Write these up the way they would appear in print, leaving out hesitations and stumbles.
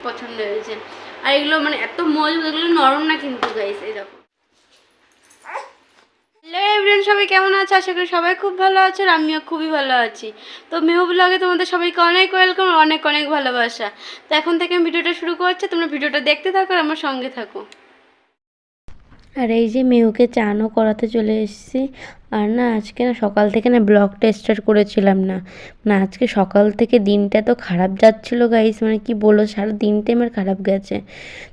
পছন্দ হয়েছে। আর এগুলো মানে এত মজবুত, এগুলো নরম না কিন্তু গাইস। এই দেখো। হ্যালো এভরিওয়ান, সবাই কেমন আছে? আশা করি সবাই খুব ভালো আছে আর আমিও খুবই ভালো আছি। তো মেহু ব্লগে তোমাদের সবাইকে অনেক ওয়েলকাম, অনেক অনেক ভালোবাসা। তো এখন থেকে আমি ভিডিওটা শুরু করছি, তোমরা ভিডিওটা দেখতে থাকো আর আমার সঙ্গে থাকো। আর এই যে মেহুকে চানও করাতে চলে এসেছি। আর না আজকে না সকাল থেকে না ব্লগটা স্টার্ট করেছিলাম না, মানে আজকে সকাল থেকে দিনটা তো খারাপ যাচ্ছিলো গাইস, মানে কি বলো, সারা দিনটাই আমার খারাপ গেছে।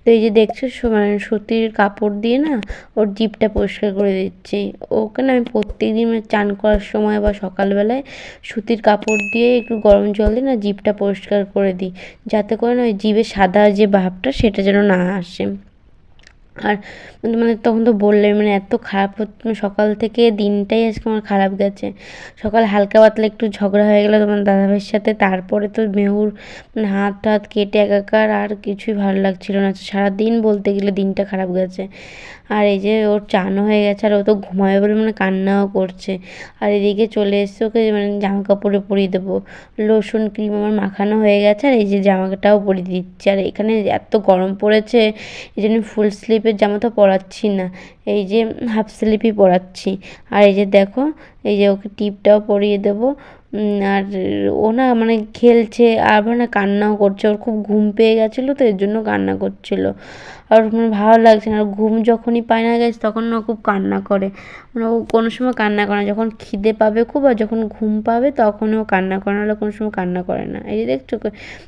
তো এই যে দেখছো মানে সুতির কাপড় দিয়ে না ওর জিভটা পরিষ্কার করে দিচ্ছি। ওকে না আমি প্রত্যেকদিন মানে চান করার সময় বা সকালবেলায় সুতির কাপড় দিয়ে একটু গরম জল দিয়ে না জিভটা পরিষ্কার করে দিই, যাতে করে না ওই জিভের সাদা যে ভাবটা সেটা যেন না আসে। আর মানে তখন তো বললে মানে এত খারাপ সকাল থেকে দিনটাই আজকে আমার খারাপ গেছে। সকালে হালকা পাতলা একটু ঝগড়া হয়ে গেলো তোমার দাদাভাইয়ের সাথে, তারপরে তো মেহুর মানে হাত টাত কেটে একাকার, আর কিছুই ভালো লাগছিল না। সারাদিন বলতে গেলে দিনটা খারাপ গেছে। আর এই যে ওর চানও হয়ে গেছে আর ও তো ঘুমাবে বলে মানে কান্নাও করছে। আর এদিকে চলে এসছে ওকে মানে জামা কাপড়ে পরিয়ে দেবো, লোশন ক্রিম আমার মাখানো হয়ে গেছে। আর এই যে জামাটাও পরিয়ে দিচ্ছে। আর এখানে এত গরম পড়েছে এই জন্য ফুল স্লিভের জামা তো পরাচ্ছি না, এই যে হাফ স্লিভই পরাচ্ছি। আর এই যে দেখো এই যে ওকে টিপটাও পরিয়ে দেবো। আর ও না মানে খেলছে আবার না কান্নাও করছে, ওর খুব ঘুম পেয়ে গেছিলো তো এর জন্য কান্না করছিলো। আর মানে ভালো লাগছে না, আর ঘুম যখনই পায় না গেছে তখন না খুব কান্না করে। মানে ও কোনো সময় কান্না করে না, যখন খিদে পাবে খুব আর যখন ঘুম পাবে তখন ও কান্না করে, নাহলে কোনো সময় কান্না করে না। এই যে দেখছো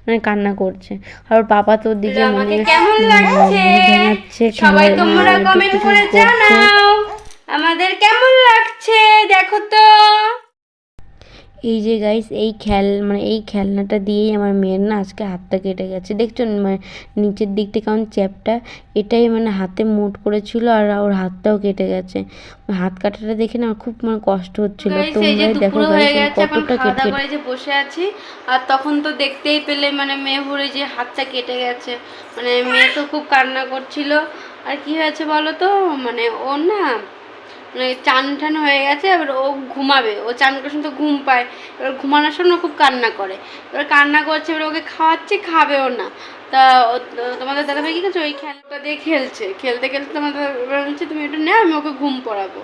মানে কান্না করছে। আর ওর পাপা তো ওদিকে মানে কেমন লাগছে ভেঙাচ্ছে, সবাই তোমরা কমেন্ট করে জানাও আমাদের কেমন লাগছে, দেখো তো। এই যে গাইস এই খেলনাটা দিয়েই আমার মেয়ের না আজকে হাতটা কেটে গেছে। দেখছো মানে নিচের দিকটা কেমন চ্যাপটা, এটাই মানে হাতে মুট করেছিল আর ওর হাতটাও কেটে গেছে। হাত কাটাটা দেখে না আমার খুব মানে কষ্ট হচ্ছিল। তোমরাই দেখো গাইস কতটা খাওয়া কেটে দাওয়া কেটে। করে যে বসে আছি, আর তখন তো দেখতেই পেলে মানে মেহুরে যে হাতটা কেটে গেছে। মানে মেয়ে তো খুব কান্না করছিল। আর কি হয়েছে বলো তো, মানে ওর না মানে চান টান হয়ে গেছে, এবার ও ঘুমাবে, ও চান করার সময় তো ঘুম পায়, এবার ঘুমানোর সময় খুব কান্না করে। এবার কান্না করছে, এবার ওকে খাওয়াচ্ছি, খাবেও না। তা তোমাদের দাদাভাই কী করছে, ওই খেলনাটা দিয়ে খেলছে, খেলতে খেলতে তোমাদের এবার বলছে তুমি এটা নে, আমি ওকে ঘুম পড়াবো।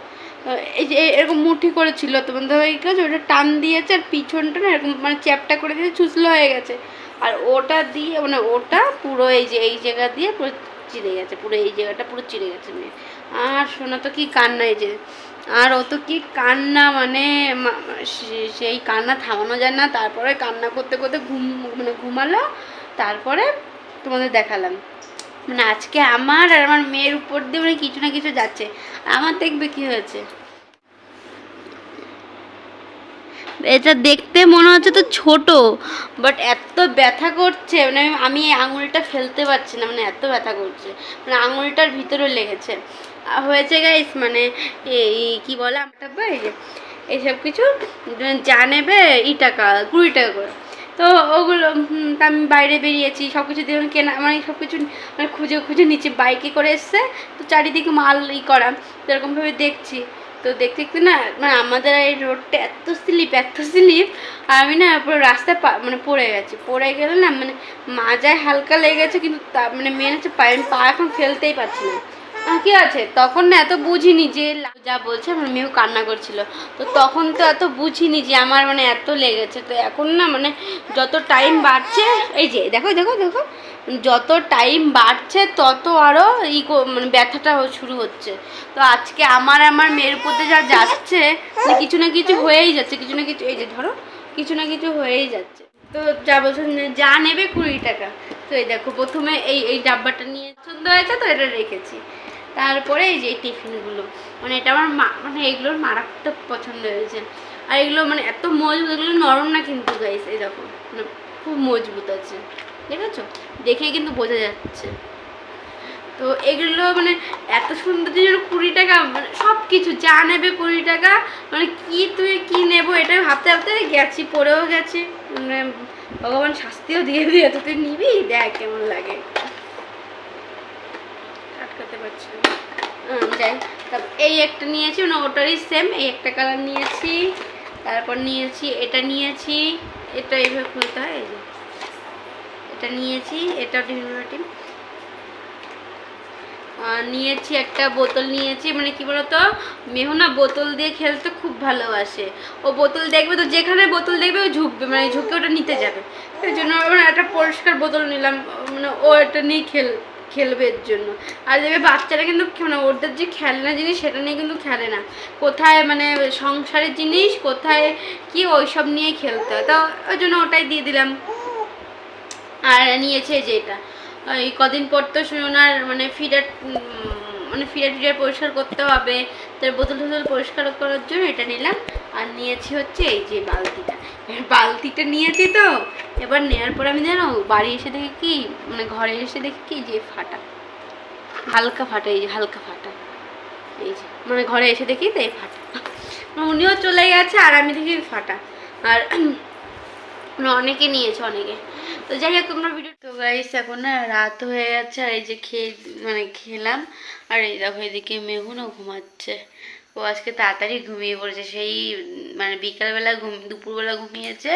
এই যে এরকম মুঠি করেছিল, তোমাদের দাদাভাই কী করছে, ওটা টান দিয়েছে আর পিছনটা না এরকম মানে চ্যাপটা করে দিয়ে চুচলো হয়ে গেছে। আর ওটা দিয়ে মানে ওটা পুরো এই যে এই জায়গা দিয়ে পুরো চিড়ে গেছে, পুরো এই জায়গাটা পুরো চিড়ে গেছে মেয়ে। আর শোনা তো কি কান্না, এই যে আর ও তো কি কান্না, মানে সেই কান্না থামানো যায় না। তারপরে কান্না করতে করতে মানে ঘুমালো। তারপরে তোমাদের দেখালাম মানে আজকে আমার আর আমার মেয়ের উপর দিয়ে মানে কিছু না কিছু যাচ্ছে। আমার দেখবে কি হয়েছে, এটা দেখতে মনে হচ্ছে তো ছোট, বাট এত ব্যথা করছে মানে আমি এই আঙুলটা ফেলতে পারছি না, মানে এত ব্যথা করছে, মানে আঙুলটার ভিতরে লেগেছে। হয়েছে গাইস মানে এই কি বলে আমটা, এই যে এইসব কিছু যা নেবে টাকা 20 টাকা করে। তো ওগুলো তা আমি বাইরে বেরিয়েছি, সব কিছু দিয়ে কেনা মানে সব কিছু মানে খুঁজে খুঁজে নিচে বাইকে করে এসছে। তো চারিদিকে মাল করা, তো এরকমভাবে দেখছি। তো দেখতে দেখতে না মানে আমাদের এই রোডটা এত স্লিপ, আর আমি না পুরো রাস্তায় মানে পড়ে গেছি। পড়ে গেলে না মানে মাজায় হালকা লেগেছে, কিন্তু তা মানে মেন হচ্ছে আমি পা এখন ফেলতেই পারছি না। কি আছে তখন না এত বুঝিনি যে যা বলছে, আমার মেয়েও কান্না করছিল, তো তখন তো এত বুঝিনি যে আমার মানে এত লেগেছে। তো এখন না মানে যত টাইম বাড়ছে, এই যে দেখো দেখো দেখো, যত টাইম বাড়ছে তত আরও মানে ব্যথাটা শুরু হচ্ছে। তো আজকে আমার মেয়ের উপর যা যাচ্ছে মানে কিছু না কিছু হয়েই যাচ্ছে, কিছু না কিছু, এই যে ধরো কিছু না কিছু হয়েই যাচ্ছে। তো যা বলছেন যা নেবে 20 টাকা। তো এই দেখো প্রথমে এই ডাব্বাটা নিয়ে পছন্দ হয়েছে তো এটা রেখেছি। তারপরে এই যে এই টিফিনগুলো, মানে এটা আমার মানে এগুলোর মারাত্মক পছন্দ হয়েছে। আর এগুলো মানে এত মজবুত, এগুলো নরম না কিন্তু গাইস, এই দেখো মানে খুব মজবুত আছে, দেখেছো, দেখেই কিন্তু বোঝা যাচ্ছে। তো এগুলো মানে এত সুন্দর জিনিস 20 টাকা, মানে সব কিছু যা নেবে 20 টাকা। মানে কি নেবো এটা ভাবতে ভাবতে গেছি, পড়েও গেছি, মানে ভগবান শাস্তিও দিয়ে দিয়ে তো তুই নিবি, দেখ কেমন লাগে, আটকাতে পারছি না। যাই, তারপর এই একটা নিয়েছি, মানে ওটারই সেম এই একটা কালার নিয়েছি। তারপর নিয়েছি এটা নিয়েছি, এটা এইভাবে খুলতে হয়, এই যে এটা এটা নিয়েছি, এটাও টিফিন রুটি নিয়েছি, একটা বোতল নিয়েছি। মানে কি বলতো, মেহু না বোতল দিয়ে খেলতে খুব ভালোবাসে। ও বোতল দেখবে তো, যেখানে বোতল দেখবে ও ঝুঁকবে, মানে ঝুঁকে ওটা নিতে যাবে। এই জন্য মানে একটা পরিষ্কার বোতল নিলাম, মানে ও এটা নিয়ে খেলবে এর জন্য। আর দেখবে বাচ্চারা কিন্তু মানে ওদের যে খেলনা জিনিস সেটা নিয়ে কিন্তু খেলে না, কোথায় মানে সংসারের জিনিস কোথায় কি ওইসব নিয়ে খেলতে হয়, তো ওই জন্য ওটাই দিয়ে দিলাম। আর নিয়েছে যে এটা, এই কদিন পর তো ওনার মানে ফিডার পরিষ্কার করতে হবে, তার বোতল টোতল পরিষ্কার করার জন্য এটা নিলাম। আর নিয়েছি হচ্ছে এই যে বালতিটা নিয়েছি। তো এবার নেওয়ার পর আমি জানো বাড়ি এসে দেখি কি, মানে ঘরে এসে দেখি কি যে ফাটা, হালকা ফাটা, এই যে হালকা ফাটা, এই যে মানে ঘরে এসে দেখি তো এই ফাটা। উনিও চলে গেছে আর আমি দেখি ফাটা। আর অনেকে নিয়েছে, অনেকে। তো যাই হোক তোমরা ভিডিও, তো গাইস এখন না রাত হয়ে গেছে, আর এই যে খেলাম। আর এই দেখো এদিকে মেহু না ঘুমাচ্ছে। ও আজকে তাড়াতাড়ি ঘুমিয়ে পড়েছে, সেই মানে বিকালবেলা দুপুরবেলা ঘুমিয়েছে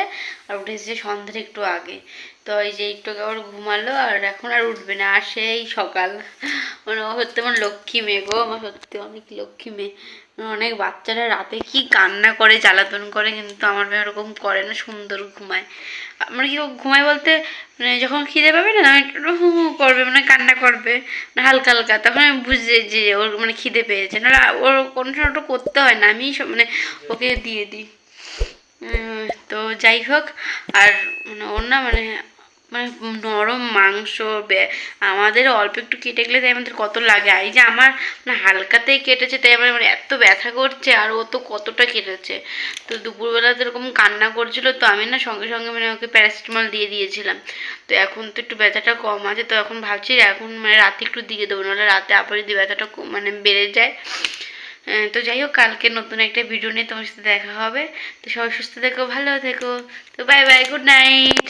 আর উঠেছে সন্ধ্যার একটু আগে। তো এই যে একটু আবার ঘুমালো আর এখন আর উঠবে না, আর সেই সকাল। মানে ও সত্যি আমার লক্ষ্মী মেয়ে গো, আমার সত্যি অনেক লক্ষ্মী মেয়ে। অনেক বাচ্চারা রাতে কি কান্না করে, জ্বালাতন করে, কিন্তু আমার মেয়ে ওরকম করে না, সুন্দর ঘুমায়। মানে কি ঘুমায় বলতে, মানে যখন খিদে পাবে না একটু হু হু করবে, মানে কান্না করবে, মানে হালকা হালকা, তখন আমি বুঝি যে ওর মানে খিদে পেয়েছে, নাহলে ওর কোনো সময় ওটা করতে হয় না, আমি মানে ওকে দিয়ে দিই। তো যাই হোক, আর মানে ওর না মানে মানে নরম মাংস, আমাদের অল্প একটু কেটে গেলে তাই আমাদের কত লাগে, আর এই যে আমার মানে হালকাতেই কেটেছে তাই আমার মানে এত ব্যথা করছে, আর ও তো কতটা কেটেছে। তো দুপুরবেলা তো এরকম কান্না করছিল, তো আমি না সঙ্গে সঙ্গে মানে ওকে প্যারাসিটামল দিয়ে দিয়েছিলাম। তো এখন তো একটু ব্যথাটা কম আছে, তো এখন ভাবছি এখন মানে রাতে একটু দিয়ে দেবো, নাহলে রাতে আবার যদি ব্যথাটা মানে বেড়ে যায়। তো যাই হোক, কালকে নতুন একটা ভিডিও নিয়ে তোমার সাথে দেখা হবে। তো সবাই সুস্থ থেকো, ভালো থেকো। তো বাই বাই, গুড নাইট।